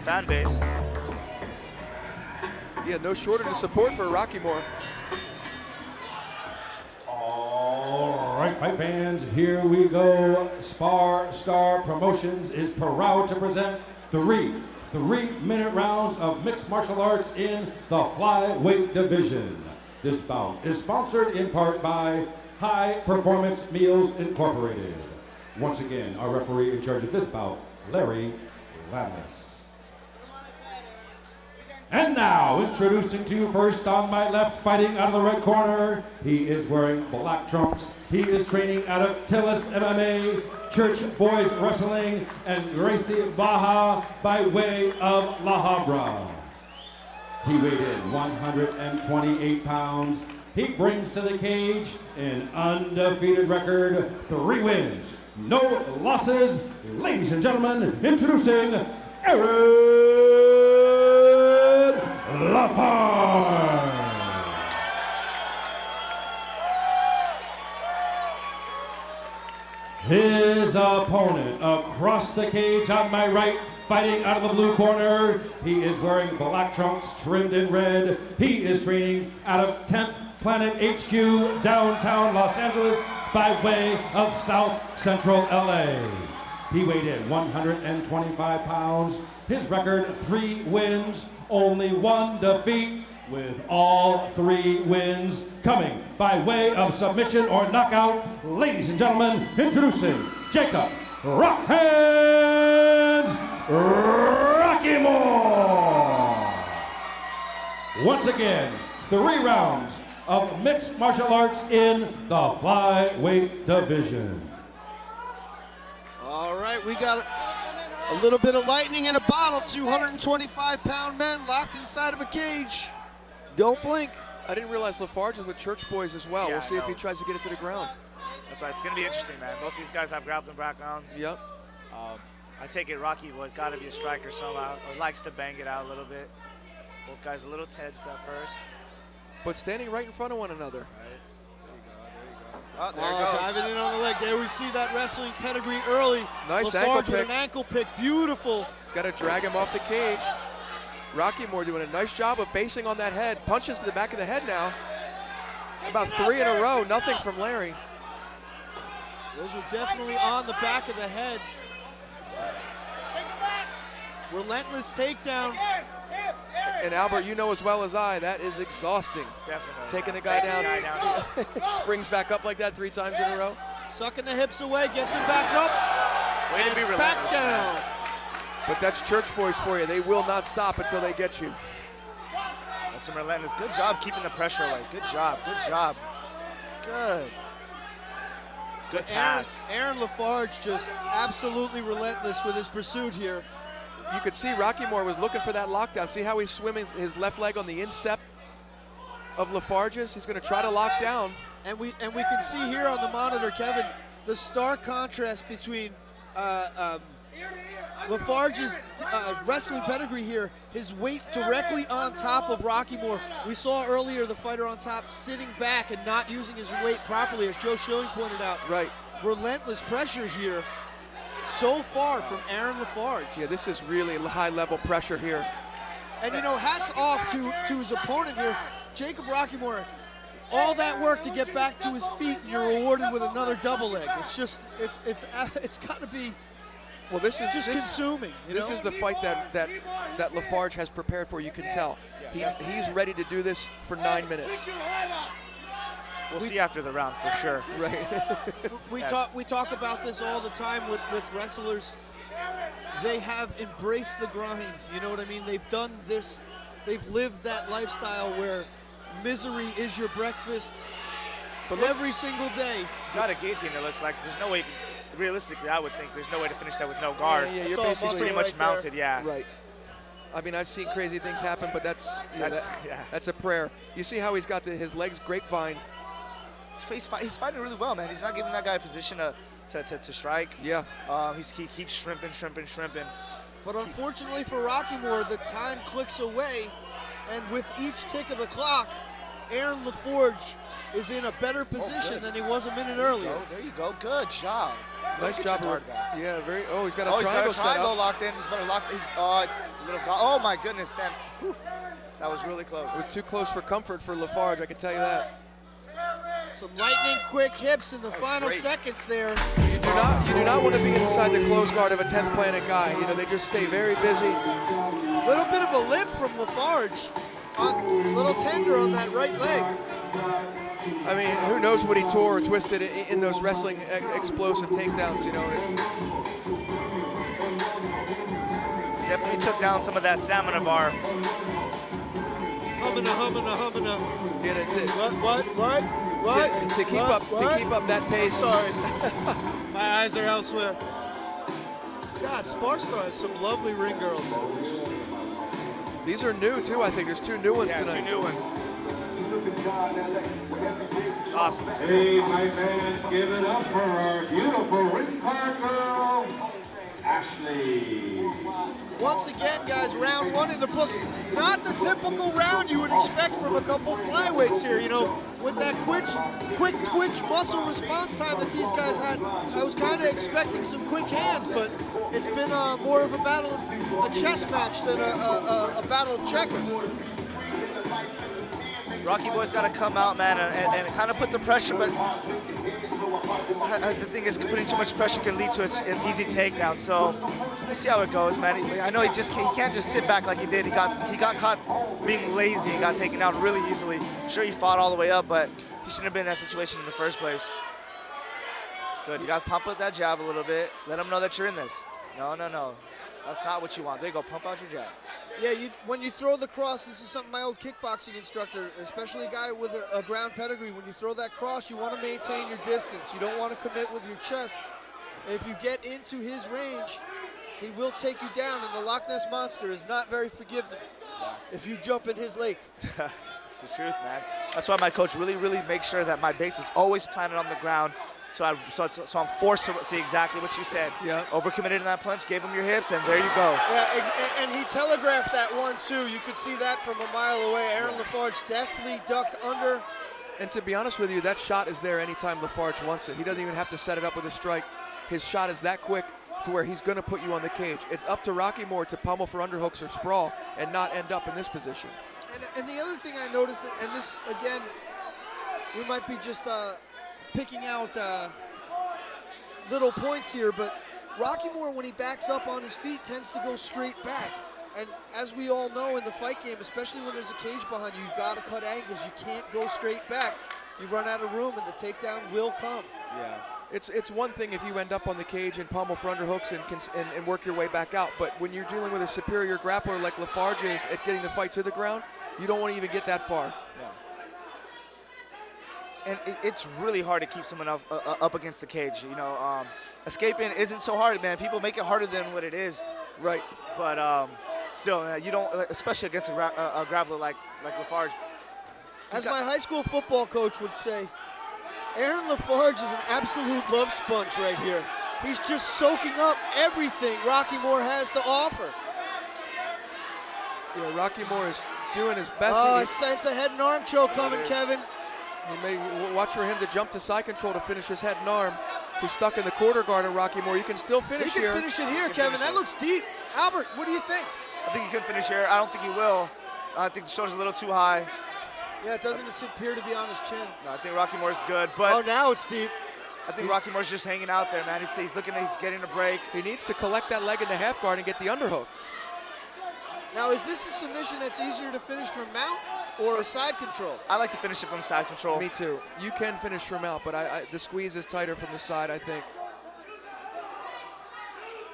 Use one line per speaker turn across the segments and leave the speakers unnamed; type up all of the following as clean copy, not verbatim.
fan base.
Yeah, no shortage of support for Rockymore.
All right, fight fans, here we go. Spar Star Promotions is proud to present three-minute rounds of mixed martial arts in the flyweight division. This bout is sponsored in part by High Performance Meals Incorporated. Once again, our referee in charge of this bout, Larry Lamis. And now, introducing to you first on my left, fighting out of the red corner, he is wearing black trunks. He is training out of Tillis MMA, Church Boys Wrestling, and Gracie Baja by way of La Habra. He weighed in 128 pounds. He brings to the cage an undefeated record, 3 wins, no losses. Ladies and gentlemen, introducing Aaron Lafarge. His opponent across the cage on my right, fighting out of the blue corner. He is wearing black trunks trimmed in red. He is training out of 10th Planet HQ, downtown Los Angeles, by way of South Central LA. He weighed in 125 pounds. His record, 3 wins, only 1 defeat, with all 3 wins coming by way of submission or knockout. Ladies and gentlemen, introducing Jacobe Rock Hands Rockymore. Once again, 3 rounds of mixed martial arts in the flyweight division.
All right, we got a little bit of lightning in a bottle. 225-pound men locked inside of a cage. Don't blink.
I didn't realize Lafarge was with Church Boys as well.
Yeah,
We'll see if he tries to get it to the ground.
That's right. It's going to be interesting, man. Both these guys have grappling backgrounds.
Yep.
I take it Rocky Boy's got to be a striker somehow, or likes to bang it out a little bit. Both guys a little tense at first.
But standing right in front of one another.
Right.
Oh, there
it goes.
Diving in on the leg. There we see that wrestling pedigree early.
Nice
Lafarge
ankle
with
pick.
an ankle pick. Beautiful.
He's got to drag him off the cage. Rockymore doing a nice job of basing on that head. Punches to the back of the head now. About 3 in a row, nothing from Larry.
Those were definitely on the back of the head. Relentless takedown.
And Albert, you know as well as I, that is exhausting.
Definitely.
Taking a guy down, springs back up like that 3 times in a row.
Sucking the hips away, gets him back up.
Way to be relentless,
back down.
man.
But that's Church Boys for you. They will not stop until they get you.
That's some relentless. Good job keeping the pressure away. Good job. Good job. Good. Good pass.
Aaron Lafarge just absolutely relentless with his pursuit here.
You could see Rockymore was looking for that lockdown. See how he's swimming his left leg on the instep of Lafarge's? He's going to try to lock down.
And we can see here on the monitor, Kevin, the stark contrast between Lafarge's wrestling pedigree here, his weight directly on top of Rockymore. We saw earlier the fighter on top sitting back and not using his weight properly, as Joe Schilling pointed out.
Right.
Relentless pressure here so far from Aaron Lafarge.
Yeah, this is really high-level pressure here.
And, you know, hats off to his opponent here, Jacobe Rockymore. All that work to get back to his feet, and you're rewarded with another double leg. It's just, it's got to be.
Well, this is
just consuming.
This is the fight that Lafarge has prepared for. You can tell he's ready to do this for 9 minutes.
We'll see after the round for sure.
Right.
we talk about this all the time with wrestlers. They have embraced the grind. You know what I mean? They've done this. They've lived that lifestyle where misery is your breakfast. But every single day.
He's got a guillotine. It looks like there's no way. Realistically, I would think there's no way to finish that with no guard.
Yeah, you're
basically
basically
pretty much
right
mounted.
there.
Yeah.
Right. I mean, I've seen crazy things happen, but that's a prayer. You see how he's got his legs grapevine.
He's fighting really well, man. He's not giving that guy a position to strike.
Yeah.
He keeps shrimping.
But unfortunately for Rockymore, the time clicks away, and with each tick of the clock, Aaron Lafarge is in a better position than he was a minute earlier.
Oh, there you go. Good job.
Nice job. Yeah, very. Oh, he's got a
Oh,
triangle
he's got a triangle
set up.
locked in. He's better locked. It's a little. Oh my goodness, Stan. Whew. That was really close.
It was too close for comfort for Lafarge, I can tell you that.
Some lightning quick hips in the final
great.
seconds there.
You do not want to be inside the close guard of a 10th Planet guy. You know, they just stay very busy.
Little bit of a limp from Lafarge. A little tender on that right leg.
I mean, who knows what he tore or twisted in those wrestling explosive takedowns, you know.
Definitely took down some of that stamina bar.
Humming.
Get it
What?
to keep up that pace.
Sorry. My eyes are elsewhere. God, Spar Star has some lovely ring girls.
These are new too, I think. There's 2 new ones tonight.
2 new ones. Awesome.
Hey, my man, give it up for our beautiful ring card girl, Ashley.
Once again, guys, round 1 in the books. Not the typical round you would expect from a couple flyweights here. You know, with that quick twitch muscle response time that these guys had, I was kind of expecting some quick hands, but it's been more of a chess match than a battle of checkers.
Rocky Boy's got to come out, man, and kind of put the pressure, but the thing is, putting too much pressure can lead to an easy takedown. So we'll see how it goes, man. I know he can't just sit back like he did. He got caught being lazy and got taken out really easily. Sure, he fought all the way up, but he shouldn't have been in that situation in the first place. Good, you got to pump up that jab a little bit. Let him know that you're in this. No. That's not what you want. There you go, pump out your jab.
Yeah, when you throw the cross, this is something my old kickboxing instructor, especially a guy with a ground pedigree, when you throw that cross, you want to maintain your distance. You don't want to commit with your chest. If you get into his range, he will take you down, and the Loch Ness Monster is not very forgiving if you jump in his lake.
It's the truth, man. That's why my coach really makes sure that my base is always planted on the ground. So I'm forced to see exactly what you said.
Yeah.
Overcommitted in that punch, gave him your hips, and there you go.
Yeah, and he telegraphed that one, too. You could see that from a mile away. Aaron Lafarge definitely ducked under.
And to be honest with you, that shot is there anytime Lafarge wants it. He doesn't even have to set it up with a strike. His shot is that quick to where he's going to put you on the cage. It's up to Rockymore to pummel for underhooks or sprawl and not end up in this position.
And the other thing I noticed, and this, again, we might be just picking out little points here, but Rockymore, when he backs up on his feet, tends to go straight back. And as we all know in the fight game, especially when there's a cage behind you, you've got to cut angles. You can't go straight back. You run out of room, and the takedown will come.
Yeah.
It's one thing if you end up on the cage and pummel for underhooks and work your way back out, but when you're dealing with a superior grappler like Lafarge is at getting the fight to the ground, you don't want to even get that far.
And it's really hard to keep someone up against the cage. You know, escaping isn't so hard, man. People make it harder than what it is.
Right.
But still, you don't, especially against a grappler like Lafarge.
As my high school football coach would say, Aaron Lafarge is an absolute love sponge right here. He's just soaking up everything Rockymore has to offer.
Yeah, Rockymore is doing his best.
Oh, I sense a head and arm choke coming, Kevin.
He may watch for him to jump to side control to finish his head and arm. He's stuck in the quarter guard of Rockymore. You can still finish here.
He can finish it here, Kevin. That looks deep. Albert, what do you think?
I think he could finish here. I don't think he will. I think the shoulder's a little too high.
Yeah, it doesn't appear to be on his chin.
No, I think Rockymore's good, but
oh, now it's deep.
I think Rockymore's just hanging out there, man. He's looking, he's getting a break.
He needs to collect that leg into half guard and get the underhook.
Now, is this a submission that's easier to finish from mount or side control?
I like to finish it from side control.
Me too. You can finish from out, but the squeeze is tighter from the side, I think.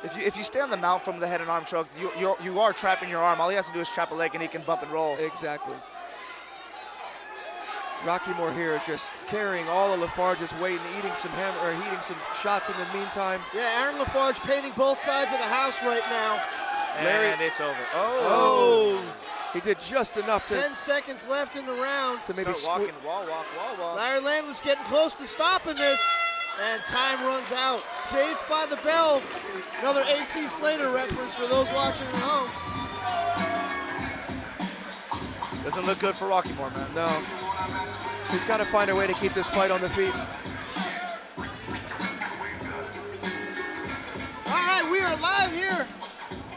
If you stay on the mount from the head and arm choke, you are trapping your arm. All he has to do is trap a leg and he can bump and roll.
Exactly. Rockymore here just carrying all of Lafarge's weight and eating some shots in the meantime.
Yeah, Aaron Lafarge painting both sides of the house right now.
And it's over.
Oh.
He did just enough to
10 seconds left in the round.
To maybe walking, wall walk.
Larry Landless getting close to stopping this. And time runs out. Saved by the bell. Another AC Slater reference for those watching at home.
Doesn't look good for Rockymore, man.
No. He's got to find a way to keep this fight on the feet.
All right, we are live here.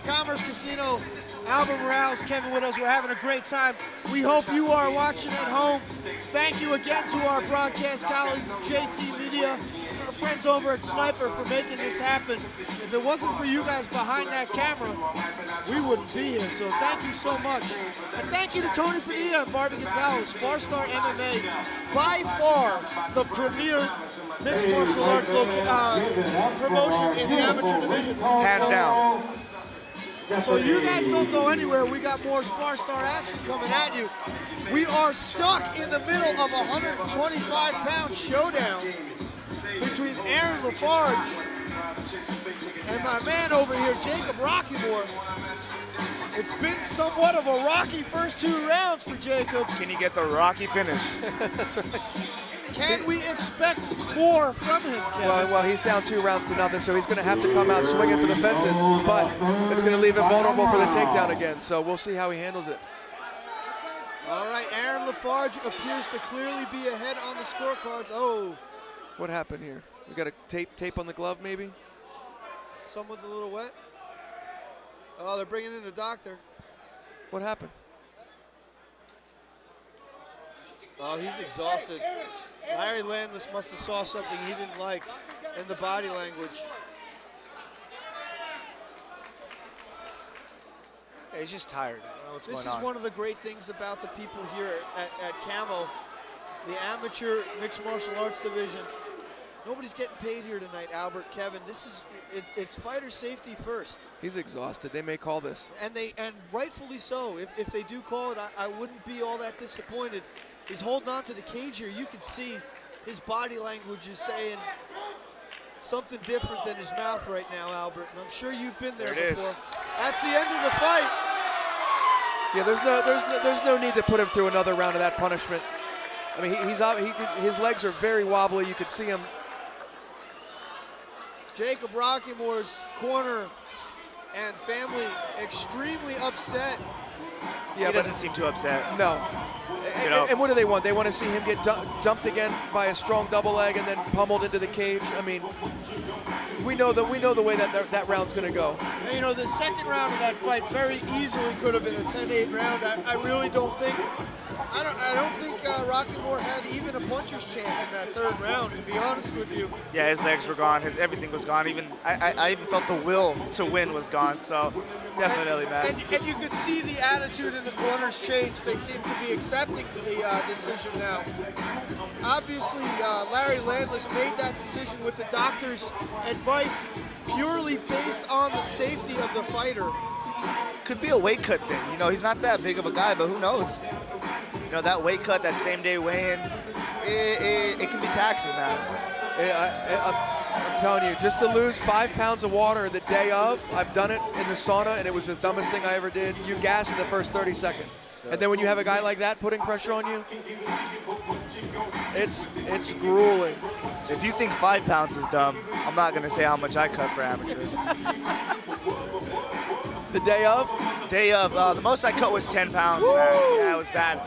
Commerce Casino. Albert Morales, Kevin with us. We're having a great time. We hope you are watching at home. Thank you again to our broadcast colleagues at JT Media, our friends over at Sniper for making this happen. If it wasn't for you guys behind that camera, we wouldn't be here. So thank you so much. And thank you to Tony Padilla and Barbie Gonzalez, Spar Star MMA, by far the premier mixed martial arts promotion in the amateur division.
Hands down.
So you guys don't go anywhere. We got more Spar Star action coming at you. We are stuck in the middle of a 125-pound showdown between Aaron Lafarge and my man over here, Jacob Rockymore. It's been somewhat of a rocky first 2 rounds for Jacob.
Can you get the rocky finish?
Can we expect more from him, Kevin?
Well, he's down 2 rounds to nothing, so he's going to have to come out swinging for the fences, but it's going to leave him vulnerable for the takedown again, so we'll see how he handles it.
All right, Aaron Lafarge appears to clearly be ahead on the scorecards. Oh.
What happened here? We got a tape on the glove, maybe?
Someone's a little wet. Oh, they're bringing in the doctor.
What happened?
Oh, he's exhausted. Larry Landless must have saw something he didn't like in the body language.
Yeah, he's just tired. I don't know what's
This
going on.
is one of the great things about the people here at Camo, the amateur mixed martial arts division. Nobody's getting paid here tonight, Albert, Kevin. It's fighter safety first.
He's exhausted. They may call this.
And rightfully so. If they do call it, I wouldn't be all that disappointed. He's holding on to the cage here. You can see his body language is saying something different than his mouth right now, Albert. And I'm sure you've been there before. That's the end of the fight.
Yeah, there's no need to put him through another round of that punishment. I mean, his legs are very wobbly. You could see him.
Jacob Rockymore's corner and family extremely upset.
Yeah,
he doesn't seem too upset.
No. And what do they want? They want to see him get dumped again by a strong double leg and then pummeled into the cage. I mean, we know the way that round's going to go.
And, you know, the second round of that fight very easily could have been a 10-8 round. I really don't think. I don't think Rockymore had even a puncher's chance in that 3rd round, to be honest with you.
Yeah, his legs were gone. Everything was gone. Even I even felt the will to win was gone. So definitely, man.
And you could see the attitude in the corners change. They seem to be accepting the decision now. Obviously, Larry Landless made that decision with the doctor's advice purely based on the safety of the fighter.
Could be a weight cut thing. You know, he's not that big of a guy, but who knows? You know, that weight cut, that same day weigh-ins, it can be taxing, man.
I'm telling you, just to lose 5 pounds of water the day of, I've done it in the sauna, and it was the dumbest thing I ever did. You gas in the first 30 seconds. And then when you have a guy like that putting pressure on you, it's grueling.
If you think 5 pounds is dumb, I'm not going to say how much I cut for amateur.
The day of?
Day of. The most I cut was 10 pounds, man. Yeah, it was bad.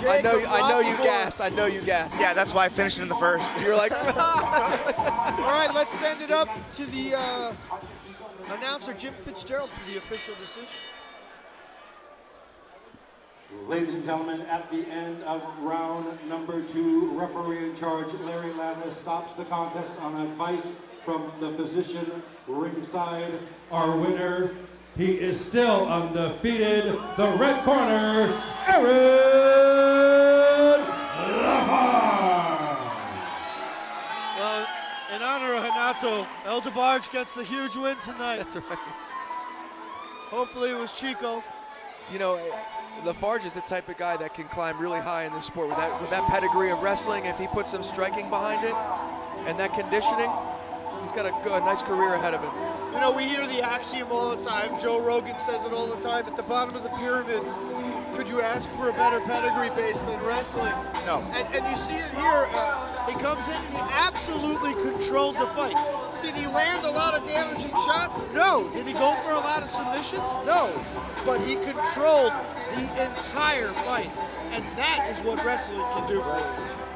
I know you gassed. I know you gassed.
Yeah, that's why I finished in the first.
You're like.
All right, let's send it up to the announcer, Jim Fitzgerald, for the official decision.
Ladies and gentlemen, at the end of round number 2, referee in charge Larry Landless stops the contest on advice from the physician ringside. Our winner, he is still undefeated. The red corner, Aaron Lafarge.
In honor of Hanato, El DeBarge gets the huge win tonight.
That's right.
Hopefully it was Chico.
You know, Lafarge is the type of guy that can climb really high in this sport with that pedigree of wrestling. If he puts some striking behind it and that conditioning, he's got a nice career ahead of him.
You know, we hear the axiom all the time. Joe Rogan says it all the time. At the bottom of the pyramid, could you ask for a better pedigree base than wrestling?
No.
And you see it here. He comes in and he absolutely controlled the fight. Did he land a lot of damaging shots? No. Did he go for a lot of submissions? No. But he controlled the entire fight. And that is what wrestling can do for you.